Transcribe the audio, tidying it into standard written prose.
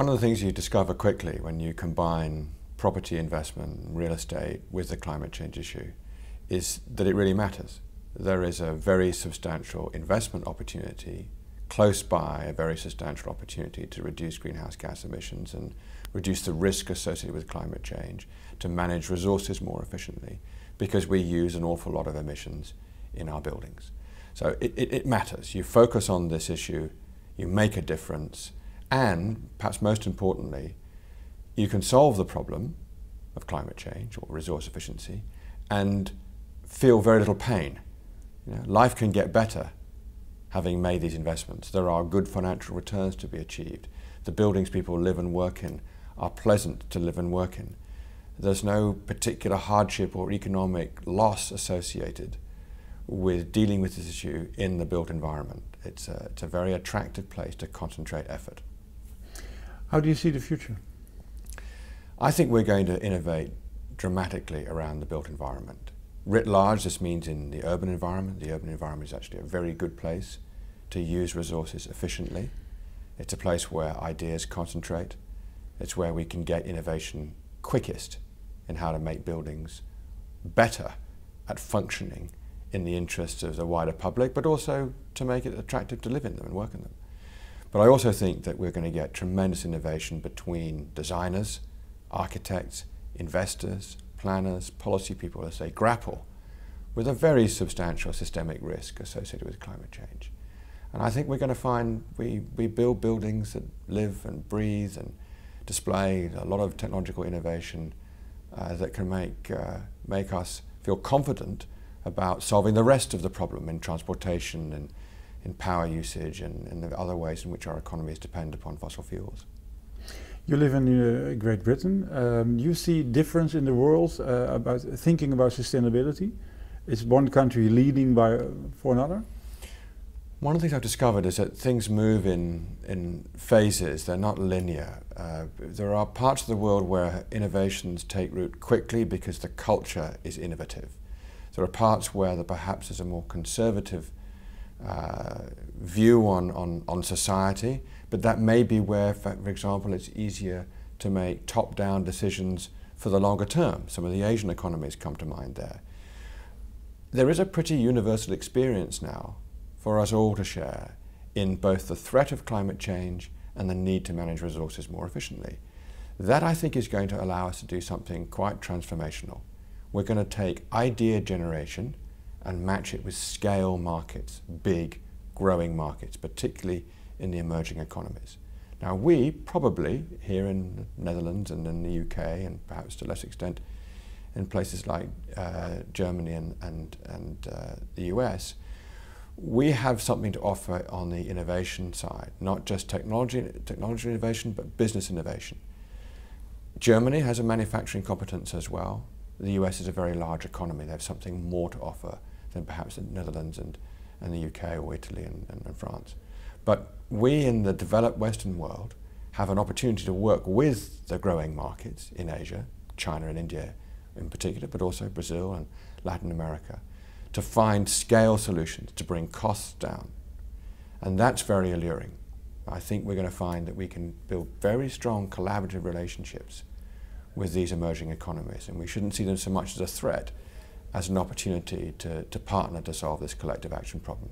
One of the things you discover quickly when you combine property investment, real estate with the climate change issue is that it really matters. There is a very substantial investment opportunity close by, a very substantial opportunity to reduce greenhouse gas emissions and reduce the risk associated with climate change, to manage resources more efficiently, because we use an awful lot of emissions in our buildings. So it matters. You focus on this issue, you make a difference, and perhaps most importantly, you can solve the problem of climate change or resource efficiency and feel very little pain. You know, life can get better having made these investments. There are good financial returns to be achieved. The buildings people live and work in are pleasant to live and work in. There's no particular hardship or economic loss associated with dealing with this issue in the built environment. It's a very attractive place to concentrate effort. How do you see the future? I think we're going to innovate dramatically around the built environment. Writ large, this means in the urban environment. The urban environment is actually a very good place to use resources efficiently. It's a place where ideas concentrate. It's where we can get innovation quickest in how to make buildings better at functioning in the interests of the wider public, but also to make it attractive to live in them and work in them. But I also think that we're going to get tremendous innovation between designers, architects, investors, planners, policy people as they grapple with a very substantial systemic risk associated with climate change. And I think we're going to find we build buildings that live and breathe and display a lot of technological innovation that can make us feel confident about solving the rest of the problem in transportation and in power usage and in the other ways in which our economies depend upon fossil fuels. You live in Great Britain. You see difference in the world about thinking about sustainability? Is one country leading for another? One of the things I've discovered is that things move in phases. They're not linear. There are parts of the world where innovations take root quickly because the culture is innovative. There are parts where there perhaps is a more conservative view on society, but that may be where, for example, it's easier to make top-down decisions for the longer term. Some of the Asian economies come to mind there. There is a pretty universal experience now for us all to share in both the threat of climate change and the need to manage resources more efficiently. That, I think, is going to allow us to do something quite transformational. We're going to take idea generation and match it with scale markets, big, growing markets, particularly in the emerging economies. Now, we probably, here in the Netherlands and in the UK, and perhaps to a less extent in places like Germany and the US, we have something to offer on the innovation side, not just technology innovation, but business innovation. Germany has a manufacturing competence as well. The US is a very large economy. They have something more to offer than perhaps the Netherlands and the UK or Italy and France. But we in the developed Western world have an opportunity to work with the growing markets in Asia, China and India in particular, but also Brazil and Latin America, to find scale solutions, to bring costs down. And that's very alluring. I think we're going to find that we can build very strong collaborative relationships with these emerging economies, and we shouldn't see them so much as a threat as an opportunity to partner to solve this collective action problem.